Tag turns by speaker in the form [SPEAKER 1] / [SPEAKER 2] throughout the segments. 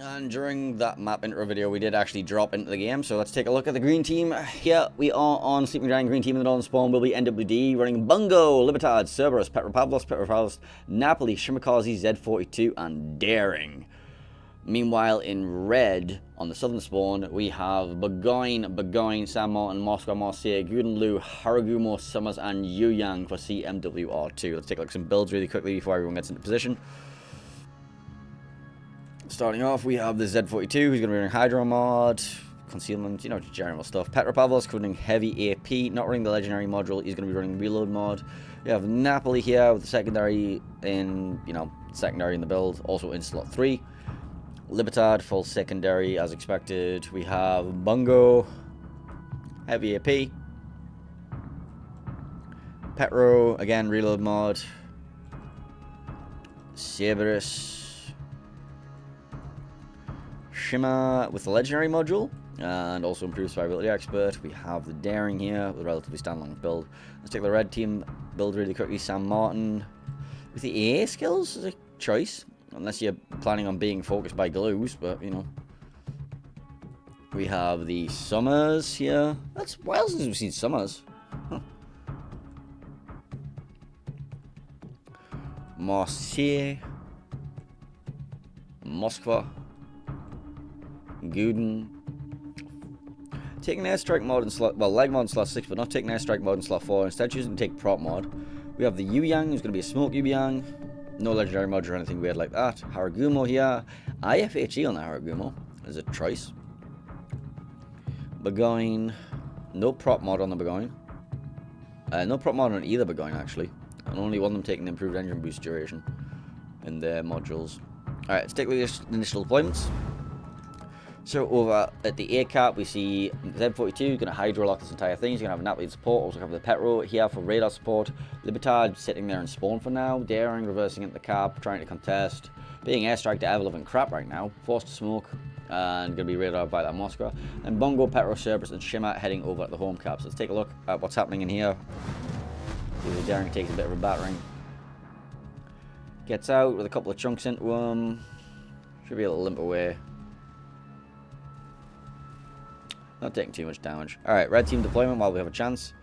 [SPEAKER 1] And during that map intro video, we did actually drop into the game, so let's take a look at the green team. Here we are on Sleeping Dragon. Green team in the Northern Spawn will be NWD, running Bungo, Libertad, Cerberus, Petropavlos, Napoli, Shimakaze, Z42, and Daring. Meanwhile, in red, on the Southern Spawn, we have Burgoyne, San Martin, Moscow, Marseille, Gudenlu, Haragumo, Summers, and Yuyang for CMWR2. Let's take a look at some builds really quickly before everyone gets into position. Starting off, we have the Z42, who's going to be running Hydro Mod, Concealment, you know, general stuff. Petropavlos running Heavy AP, not running the Legendary module, he's going to be running Reload Mod. We have Napoli here with the secondary in, secondary in the build, also in slot 3. Libertad, full secondary as expected. We have Bungo, Heavy AP. Petro, again, Reload Mod. Cerberus. Shima with the Legendary module, and also improved survivability expert. We have the Daring here with a relatively standalone build. Let's take the red team build really quickly. San Martin with the AA skills as a choice, unless you're planning on being focused by glues, but We have the Summers here. That's a while since we've seen Summers. Huh. Marseille. Moskva. Guden. Taking airstrike mod in slot, leg mod in slot 6, but not taking airstrike mod in slot 4. Instead choosing to take prop mod. We have the Yuyang, who's going to be a smoke Yuyang. No legendary mod or anything weird like that. Haragumo here. IFHE on the Haragumo as a choice. Burgoyne. No prop mod on the Burgoyne. No prop mod on either Burgoyne, actually. And only one of them taking the improved engine boost duration in their modules. Alright, let's take the initial deployments. So over at the A cap, we see Z42 going to hydro lock this entire thing. He's going to have a Napoli support, also have the Petro here for radar support. Libertad sitting there in spawn for now. Daring reversing into the cap, trying to contest. Being airstrike to ever-loving crap right now. Forced to smoke and going to be radar by that Moscow. And Bungo, Petro, Cerberus, and Shima heading over at the home cap. So let's take a look at what's happening in here. See if Daring takes a bit of a battering. Gets out with a couple of chunks into him. Should be able to limp away. Not taking too much damage. Alright, red team deployment while we have a chance.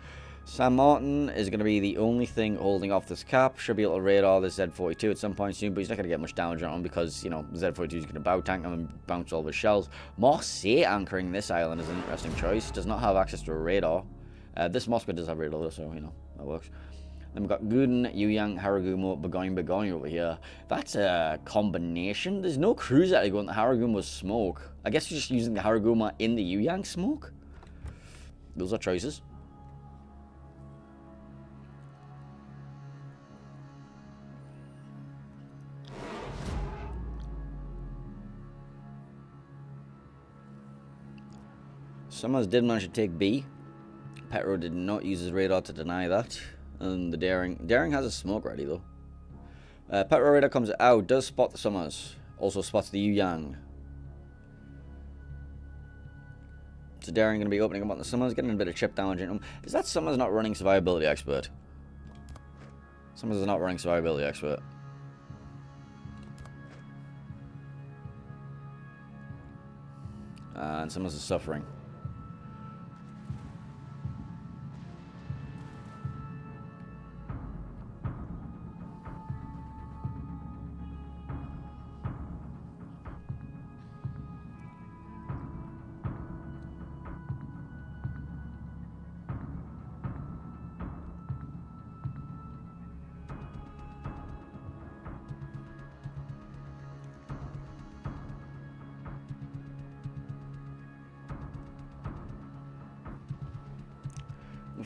[SPEAKER 1] San Martin is going to be the only thing holding off this cap. Should be able to radar this Z42 at some point soon, but he's not going to get much damage on him because, the Z42 is going to bow tank him and bounce all of his shells. Marseille anchoring this island is an interesting choice. Does not have access to a radar. This Moscow does have radar, so, that works. Then we've got Guden, Yuyang, Haragumo, Burgoyne over here. That's a combination. There's no cruiser actually going to Haragumo's smoke. I guess you're just using the Haragumo in the Yuyang smoke. Those are choices. Summers did manage to take B. Petro did not use his radar to deny that. And the Daring has a smoke ready though. Petro radar comes out, does spot the Summers. Also spots the Yuyang. So Daring going to be opening up on the Summers, getting a bit of chip damage in him. Is that Summers not running survivability expert? Summers is not running survivability expert. And Summers is suffering.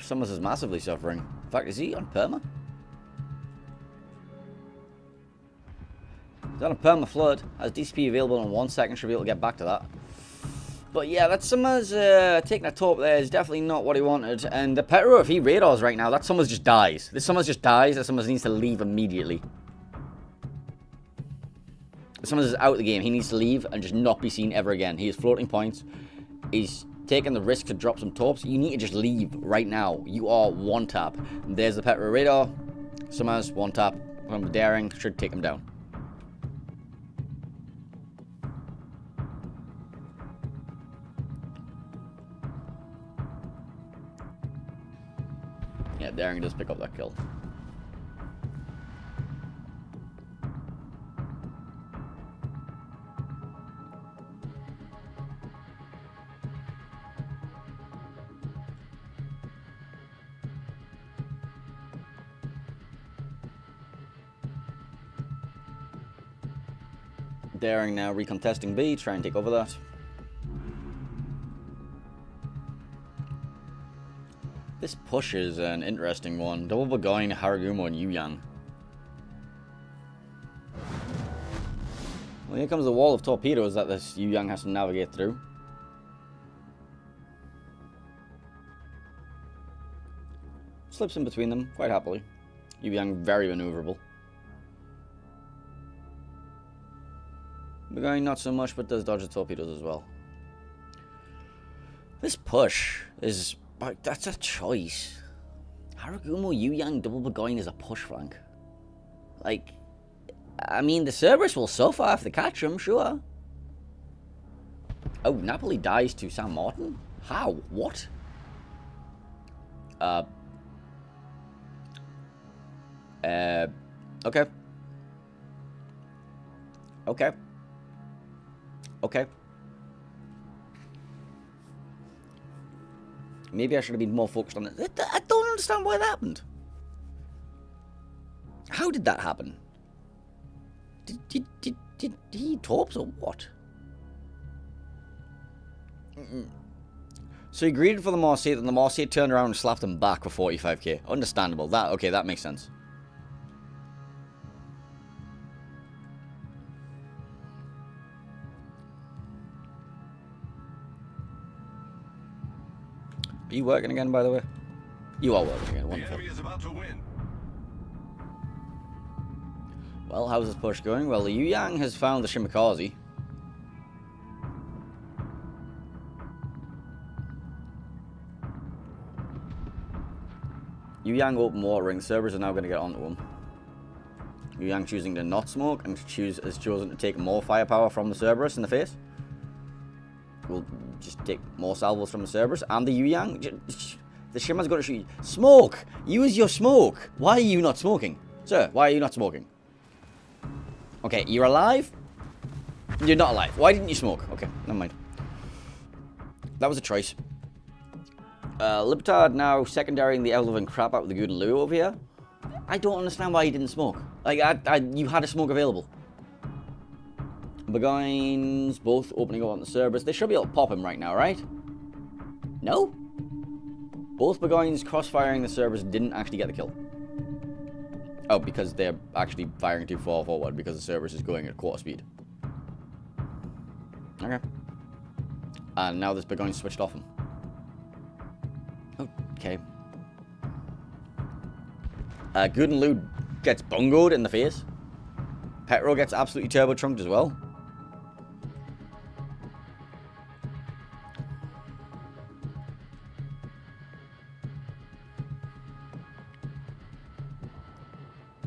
[SPEAKER 1] Summers is massively suffering. In fact, is he on perma? He's on a perma flood. Has DCP available in 1 second. Should be able to get back to that. But yeah, that Summers taking a top there is definitely not what he wanted. And the Petro, if he radars right now, that Summers just dies. This Summers just dies. That Summers needs to leave immediately. If Summers is out of the game, he needs to leave and just not be seen ever again. He is floating points. He's taking the risk to drop some torps. You need to just leave right now. You are 1 tap. And there's the Petro radar. Summers 1 tap from Daring should take him down. Yeah, Daring does pick up that kill. Daring now recontesting B, try and take over that. This push is an interesting one. Double Burgoyne, Haragumo, and Yu Yang. Well, here comes the wall of torpedoes that this Yu Yang has to navigate through. Slips in between them quite happily. Yu Yang very maneuverable. Burgoyne not so much, but does dodge the torpedoes as well. This push is... that's a choice. Haragumo, Yu Yang, double Burgoyne is a push flank. Like, I mean, the Cerberus will suffer if they catch him, sure. Oh, Napoli dies to San Martin? How? What? Okay. Okay. Okay. Maybe I should have been more focused on it. I don't understand why that happened. How did that happen? Did he torps or what? So he greeted for the Marseille, and the Marseille turned around and slapped him back for 45k. Understandable. Okay, that makes sense. Are you working again, by the way? You are working again. Wonderful. The enemy is about to win. Well, how's this push going? Well, the Yu Yang has found the Shimakaze. Yu Yang open watering. The Cerberus are now going to get onto him. Yu Yang choosing to not smoke and has chosen to take more firepower from the Cerberus in the face. We'll just take more salvos from the Cerberus and the Yu Yang. The Shima's going to shoot you. Smoke! Use your smoke! Why are you not smoking? Sir, why are you not smoking? Okay, you're alive? You're not alive. Why didn't you smoke? Okay, never mind. That was a choice. Libertad now secondarying the elephant crap out with the Guden Lu over here. I don't understand why he didn't smoke. Like, you had a smoke available. Burgoyne's both opening up on the Cerberus. They should be able to pop him right now, right? No? Both Burgoyne's cross-firing the Cerberus didn't actually get the kill. Oh, because they're actually firing too far forward because the Cerberus is going at quarter speed. Okay. And now this Burgoyne switched off him. Okay. Guden Lu gets bungoed in the face. Petro gets absolutely turbo trunked as well.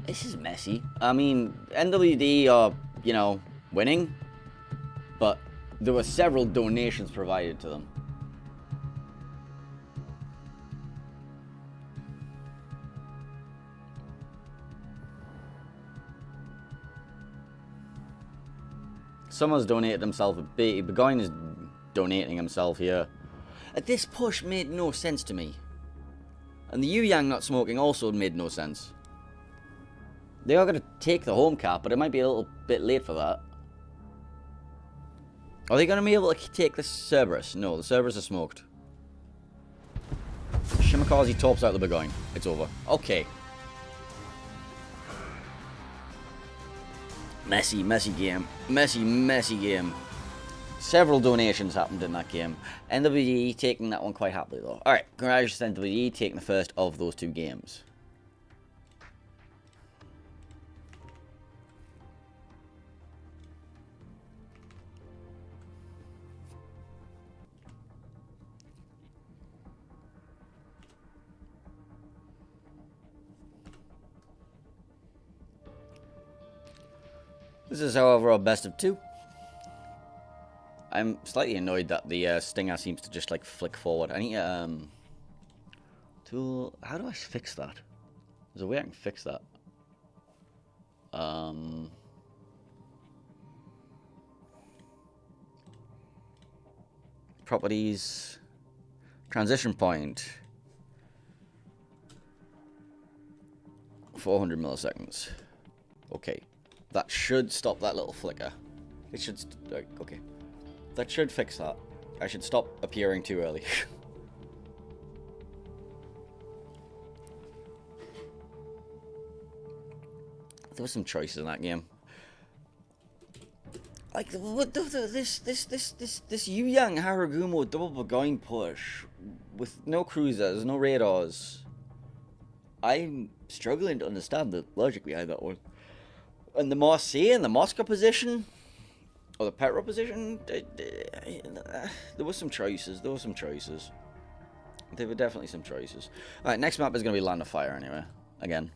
[SPEAKER 1] This is messy. I mean, NWD are, you know, winning, but there were several donations provided to them. Someone's donated himself a bit. Burgoyne is donating himself here. This push made no sense to me. And the Yu Yang not smoking also made no sense. They are going to take the home cap, but it might be a little bit late for that. Are they going to be able to take the Cerberus? No, the Cerberus are smoked. Shimakaze torps out the Burgoyne. It's over. Okay. Messy game. Messy game. Several donations happened in that game. NWD taking that one quite happily, though. Alright, congratulations NWD taking the first of those two games. This is, however, our best of two. I'm slightly annoyed that the Stinger seems to just, like, flick forward. I need to, Tool. How do I fix that? There's a way I can fix that. Properties. Transition point. 400 milliseconds. Okay. That should stop that little flicker. It should... okay. That should fix that. I should stop appearing too early. There were some choices in that game. Like, what this Yu Yang Haragumo double Burgoyne push with no cruisers, no radars. I'm struggling to understand the logic behind that one. And the Marseille and the Moscow position, or the Petro position, there were some choices. There were some choices. There were definitely some choices. Alright, next map is going to be Land of Fire anyway. Again.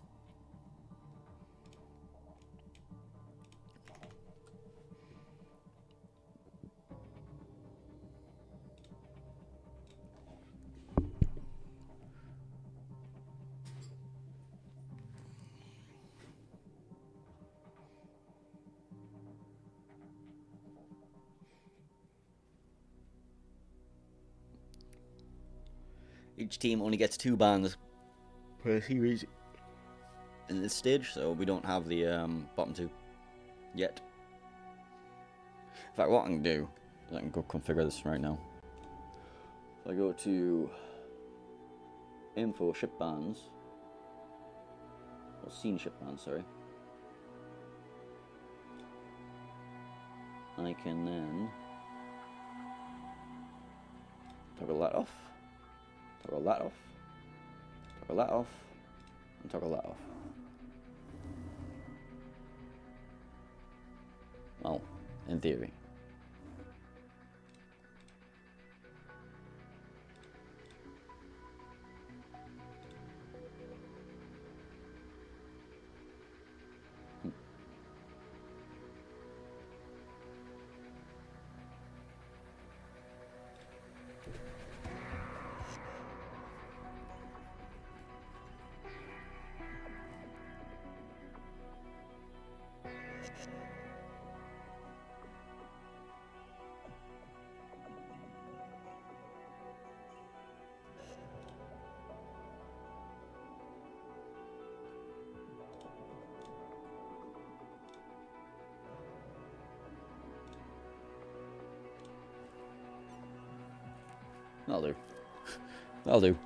[SPEAKER 1] Each team only gets 2 bans per series in this stage, so we don't have the bottom 2 yet. In fact, what I can do is I can go configure this right now. So I go to info ship bans, or scene ship bans, sorry. I can then toggle that off. Toggle that off, toggle that off, and toggle that off. Well, in theory. That'll do. That'll do.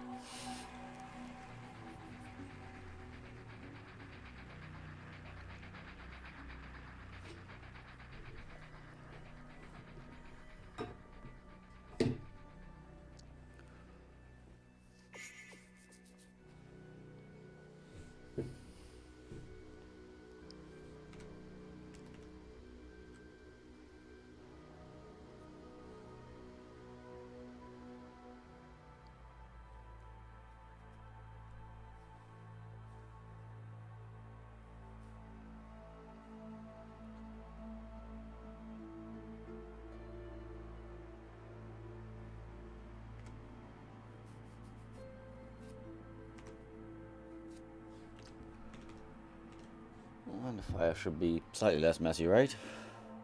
[SPEAKER 1] And the fire should be slightly less messy, right?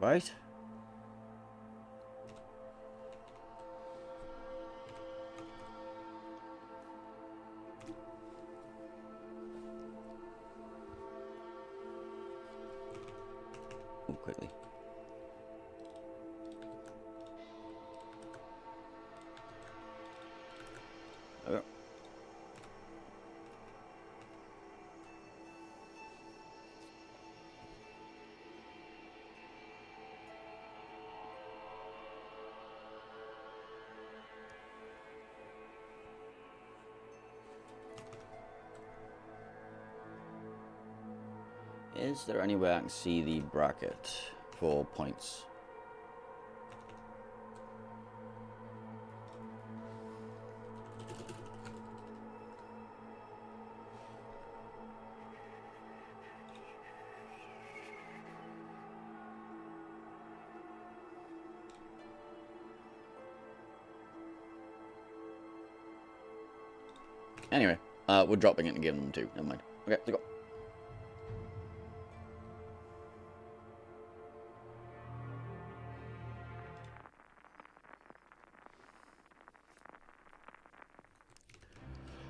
[SPEAKER 1] Right? Oh, quickly. Oh. Is there any way I can see the bracket for points? Anyway, we're dropping it and giving them 2. Never mind. Okay, let's go.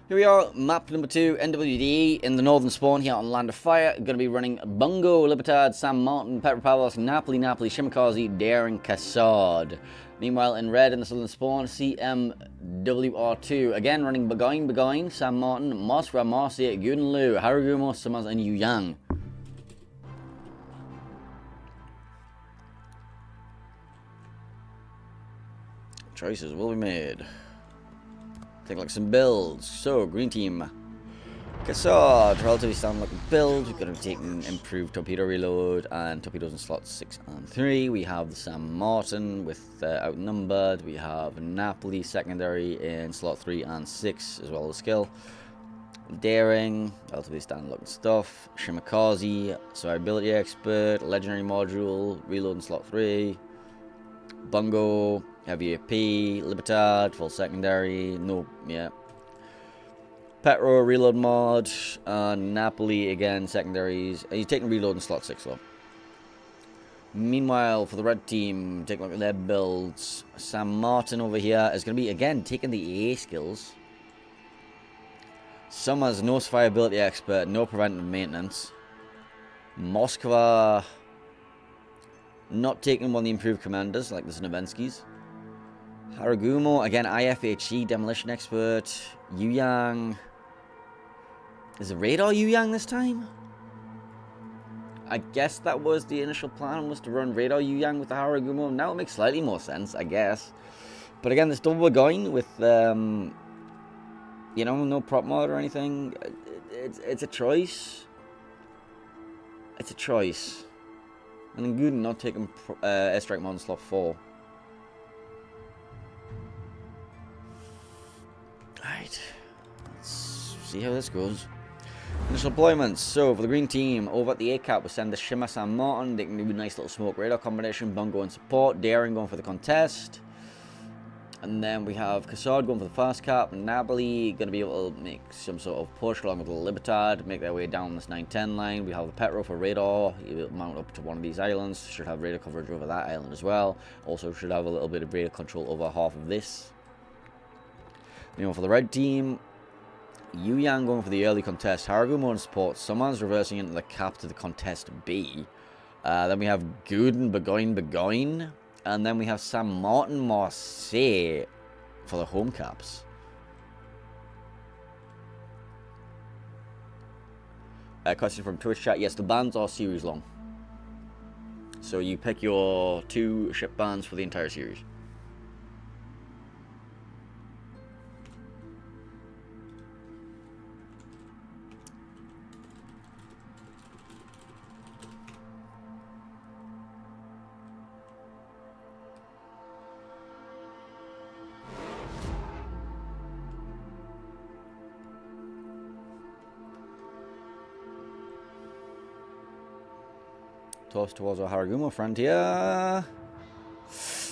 [SPEAKER 1] Here we are, map number 2, NWD, in the northern spawn here on Land of Fire. Going to be running Bungo, Libertad, San Martin, Petropavlos, Napoli, Shimakaze, Daring, Kassad. Meanwhile, in red in the southern spawn, CMWR2. Again, running Begoin, San Martin, Mosra, Marcia, Gunlu, Haragumo, Summers, and Yuyang. Choices will be made. Take like some builds. So, green team. Kassad, relatively standard looking build. We're going to be taking improved torpedo reload and torpedoes in slots 6 and 3. We have the San Martin with outnumbered. We have Napoli secondary in slot 3 and 6 as well as skill. Daring, relatively standard looking stuff. Shimakaze, survivability expert, legendary module, reload in slot 3. Bungo, heavy AP, Libertad, full secondary, no, yeah. Petro, reload mod, Napoli, again, secondaries. He's taking reload in slot 6 though. Meanwhile, for the red team, take a look at their builds. San Martin over here is going to be, again, taking the AA skills. Summers, no survivability expert, no preventive maintenance. Moskva, not taking one of the improved commanders, like the Znavensky's. Haragumo, again, IFHE, demolition expert. Yuyang. Is it radar Yuyang this time? I guess that was the initial plan, was to run radar Yuyang with the Haragumo. Now it makes slightly more sense, I guess. But again, this double going with, you know, no prop mod or anything. It's a choice. It's a choice. And then Gooden not taking airstrike mod in slot 4. Alright. Let's see how this goes. Initial deployments. So, for the green team, over at the A-cap, we send the Shima San Martin. They can do a nice little smoke radar combination. Bungo and support. Daring going for the contest. And then we have Kassad going for the fast cap. Napoli going to be able to make some sort of push along with the Libertad. Make their way down this 910 line. We have the Petro for radar. He'll mount up to one of these islands. Should have radar coverage over that island as well. Also should have a little bit of radar control over half of this. You know, for the red team, Yuyang going for the early contest. Haragumo and support. Someone's reversing into the cap to the contest B. Then we have Gooden, Begoin. And then we have San Martin, Marseille for the home caps. Question from Twitch chat. Yes, the bans are series long. So you pick your 2 ship bans for the entire series. Toss towards our Haragumo frontier.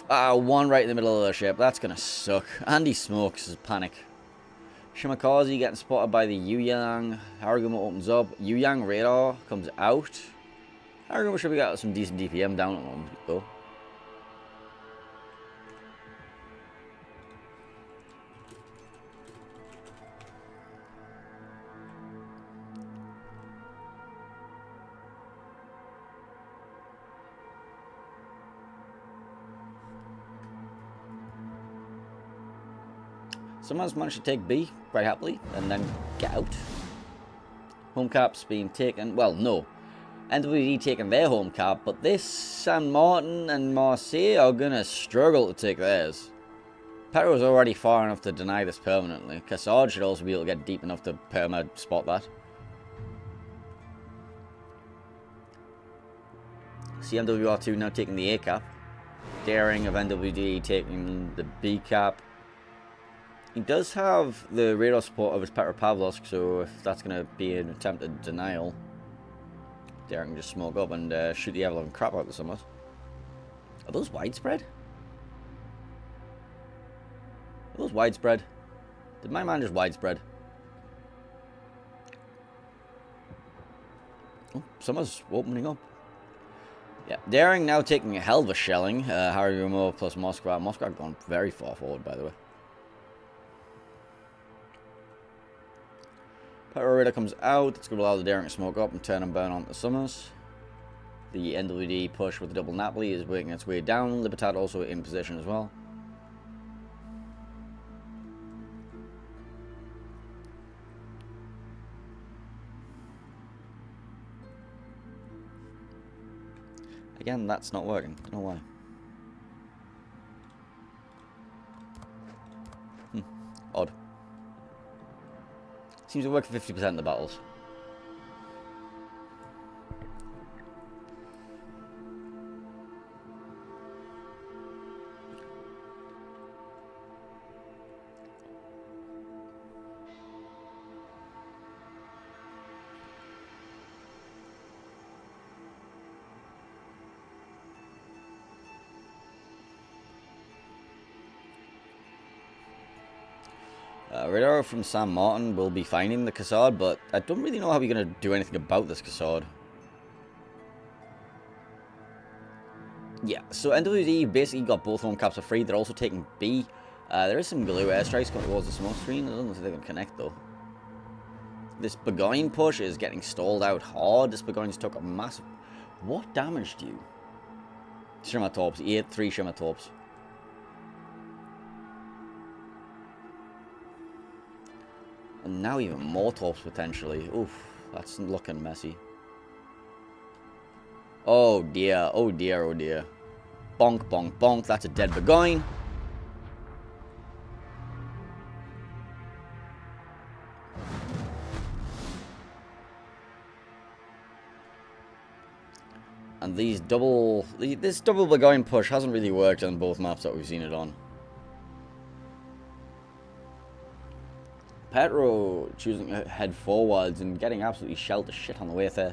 [SPEAKER 1] One right in the middle of the ship. That's gonna suck. Andy smokes his panic. Shimakaze getting spotted by the Yuyang. Haragumo opens up. Yuyang radar comes out. Haragumo should be got some decent DPM down at one though. Someone's managed to take B quite happily and then get out. Home cap's being taken. Well, no. NWD taking their home cap, but this San Martin and Marseille are going to struggle to take theirs. Petro's already far enough to deny this permanently. Kassad should also be able to get deep enough to perma spot that. CMWR2 now taking the A cap. Daring of NWD taking the B cap. He does have the radar support of his Petropavlovsk, so if that's going to be an attempted denial, Daring can just smoke up and shoot the ever-loving crap out of the Summers. Are those widespread? Are those widespread? Did my man just widespread? Oh, Summer's opening up. Yeah, Daring now taking a hell of a shelling. Harugumo plus Moskva. Moskva gone very far forward, by the way. Petrorita comes out. It's going to allow the Daring to smoke up and turn and burn onto Summers. The NWD push with the double Napoli is working its way down. Libertad also in position as well. Again, that's not working. Don't know why. Odd. Seems to work for 50% of the battles. Radar from San Martin will be finding the Cassard, but I don't really know how we're going to do anything about this Cassard. Yeah, so NWD basically got both home caps for free. They're also taking B. There is some Galoo airstrikes coming towards the smoke screen. I don't know if they can connect, though. This Burgoyne push is getting stalled out hard. This Burgoyne's took a massive... What damage do you? Shimmer Torps. He ate 3 Shimmer Torps. And now even more Torps, potentially. Oof, that's looking messy. Oh dear, oh dear, oh dear. Bonk, bonk, bonk. That's a dead Burgoyne. And this double Burgoyne push hasn't really worked on both maps that we've seen it on. Petro choosing to head forwards and getting absolutely shelled to shit on the way there.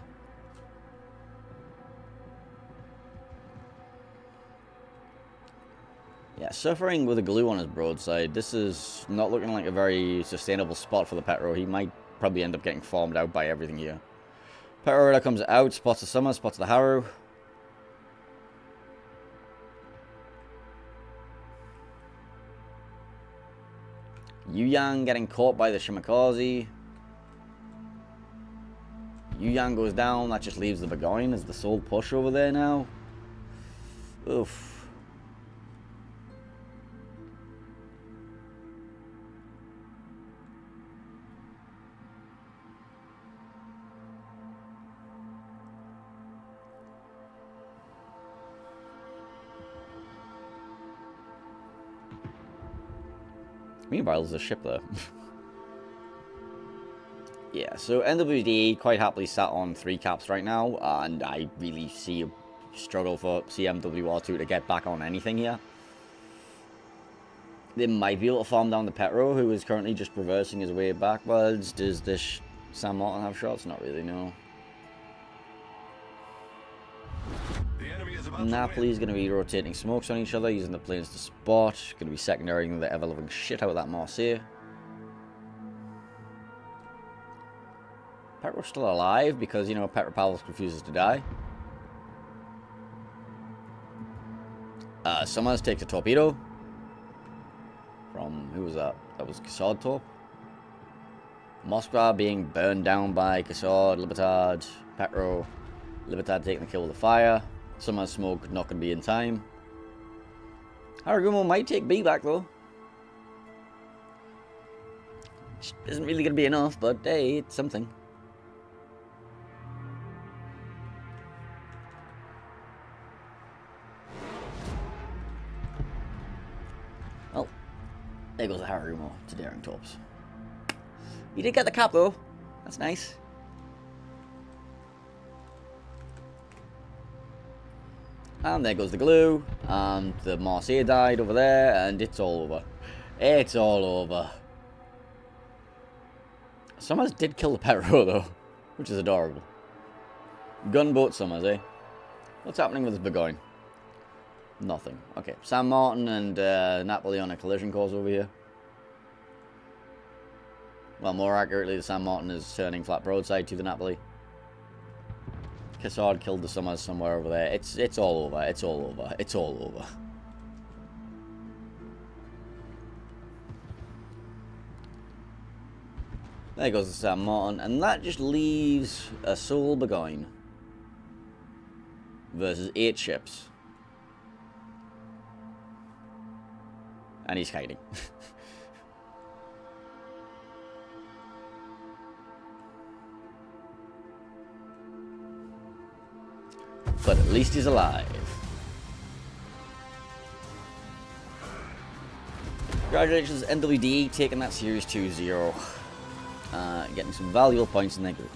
[SPEAKER 1] Yeah, suffering with a glue on his broadside. This is not looking like a very sustainable spot for the Petro. He might probably end up getting farmed out by everything here. Petro comes out, spots the Summer, spots the Haru. Yu-Yang getting caught by the Shimakaze. Yu-Yang goes down. That just leaves the Burgoyne as the sole push over there now. Oof. Meanwhile, there's a ship there. Yeah, so NWD quite happily sat on 3 caps right now, and I really see a struggle for CMWR2 to get back on anything here. They might be able to farm down the Petro, who is currently just reversing his way backwards. Does this San Martin have shots? Not really, no. Napoli's going to be rotating smokes on each other, using the planes to spot. Going to be secondarying the ever-loving shit out of that Marseille. Petro's still alive because, you know, Petropavlovsk refuses to die. Summers takes a torpedo. From, who was that? That was Cassard Torp. Moskva being burned down by Cassard, Libertad, Petro. Libertad taking the kill with the fire. Summer's smoke not going to be in time. Harugumo might take B back though. Which isn't really going to be enough, but hey, it's something. Well, there goes the Harugumo to Daring Torps. You did get the cap though. That's nice. And there goes the glue, and the Marseille died over there, and it's all over. It's all over. Summers did kill the Petro though, which is adorable. Gunboat Summers, eh? What's happening with this Burgoyne? Nothing. Okay, San Martin and Napoli on a collision course over here. Well, more accurately, the San Martin is turning flat broadside to the Napoli. Cassard killed the Summers somewhere over there. It's all over. It's all over. It's all over. There goes the Sam Martin, and that just leaves a Soul Burgoyne versus 8 ships. And he's hiding. But at least he's alive. Congratulations, NWD, taking that series 2-0. Getting some valuable points in their group.